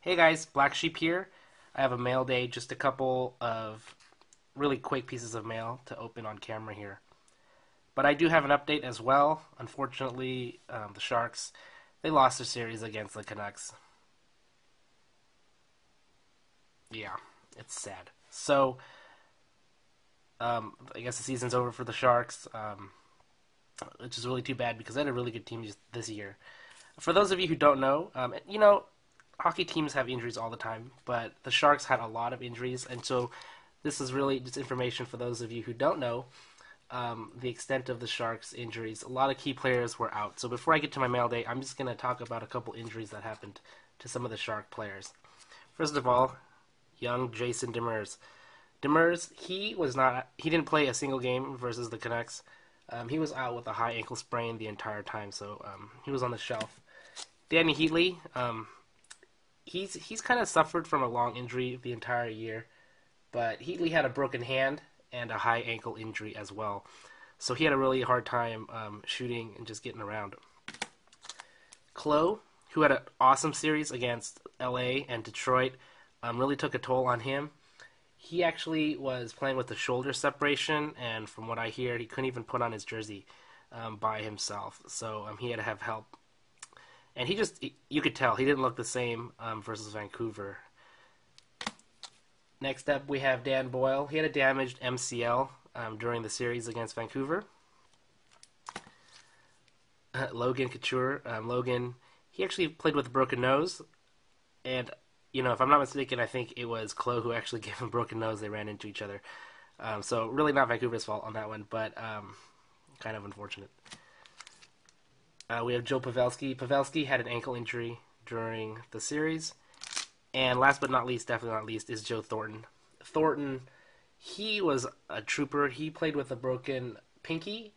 Hey guys, Black Sheep here. I have a mail day, just a couple of really quick pieces of mail to open on camera here. But I do have an update as well. Unfortunately, the Sharks, they lost their series against the Canucks. Yeah, it's sad. So, I guess the season's over for the Sharks, which is really too bad because they had a really good team this year. For those of you who don't know, hockey teams have injuries all the time, but the Sharks had a lot of injuries, and so this is really just information for those of you who don't know the extent of the Sharks' injuries. A lot of key players were out. So before I get to my mail day, I'm just going to talk about a couple injuries that happened to some of the Shark players. First of all, young Jason Demers. Demers, he didn't play a single game versus the Canucks. He was out with a high ankle sprain the entire time, so he was on the shelf. Danny Heatley, he's kind of suffered from a long injury the entire year, but Heatley had a broken hand and a high ankle injury as well, so he had a really hard time shooting and just getting around. Chloe, who had an awesome series against LA and Detroit, really took a toll on him. He actually was playing with the shoulder separation, and from what I hear, he couldn't even put on his jersey by himself, so he had to have help. And you could tell, he didn't look the same versus Vancouver. Next up, we have Dan Boyle. He had a damaged MCL during the series against Vancouver. Logan Couture. Logan, he actually played with a broken nose. And, if I'm not mistaken, I think it was Chloe who actually gave him a broken nose. They ran into each other. So really not Vancouver's fault on that one, but kind of unfortunate. We have Joe Pavelski. Pavelski had an ankle injury during the series. And last but not least, definitely not least, is Joe Thornton. Thornton, he was a trooper. He played with a broken pinky.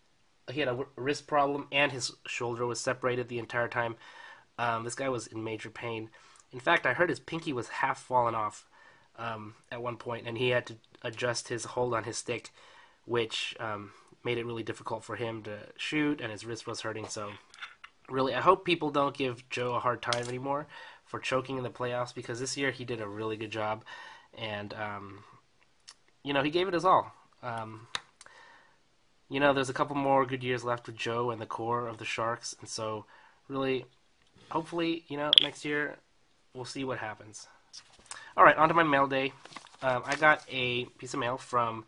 He had a wrist problem, and his shoulder was separated the entire time. This guy was in major pain. In fact, I heard his pinky was half fallen off at one point, and he had to adjust his hold on his stick, which made it really difficult for him to shoot, and his wrist was hurting, so really, I hope people don't give Joe a hard time anymore for choking in the playoffs, because this year he did a really good job, and he gave it his all. There's a couple more good years left with Joe and the core of the Sharks, and so really, hopefully, next year we'll see what happens. All right, on to my mail day. I got a piece of mail from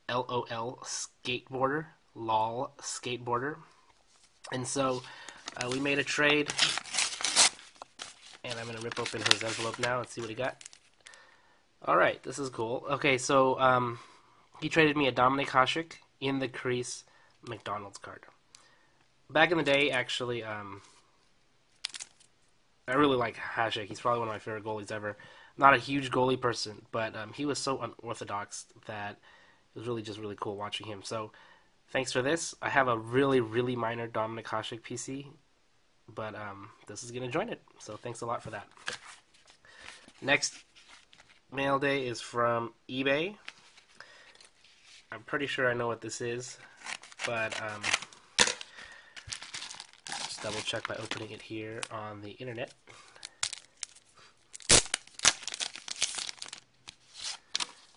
lolskateboarder, lolskateboarder, and so we made a trade, and I'm going to rip open his envelope now and see what he got. Alright, this is cool. Okay, so he traded me a Dominic Hasek in the crease McDonald's card. Back in the day, actually, I really like Hasek. He's probably one of my favorite goalies ever. Not a huge goalie person, but he was so unorthodox that it was really cool watching him. So, thanks for this. I have a really minor Dominic Hasek PC, but this is going to join it. So thanks a lot for that. Next mail day is from eBay. I'm pretty sure I know what this is, but just double check by opening it here on the internet.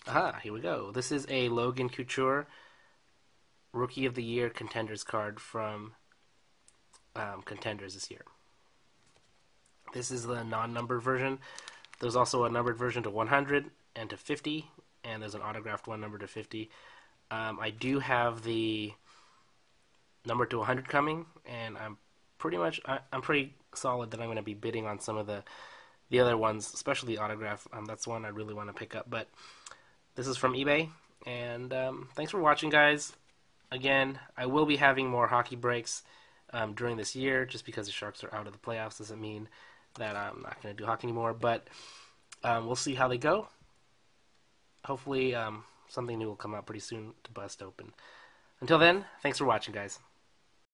Aha, here we go. This is a Logan Couture Rookie of the Year Contenders card from Contenders this year. This is the non-numbered version. There's also a numbered version to 100 and to 50, and there's an autographed one numbered to 50. I do have the number to 100 coming, and I'm pretty solid that I'm going to be bidding on some of the other ones, especially the autograph. That's one I really want to pick up. But this is from eBay, and thanks for watching, guys. Again, I will be having more hockey breaks during this year. Just because the Sharks are out of the playoffs doesn't mean that I'm not going to do hockey anymore, but we'll see how they go. Hopefully something new will come out pretty soon to bust open. Until then, thanks for watching, guys.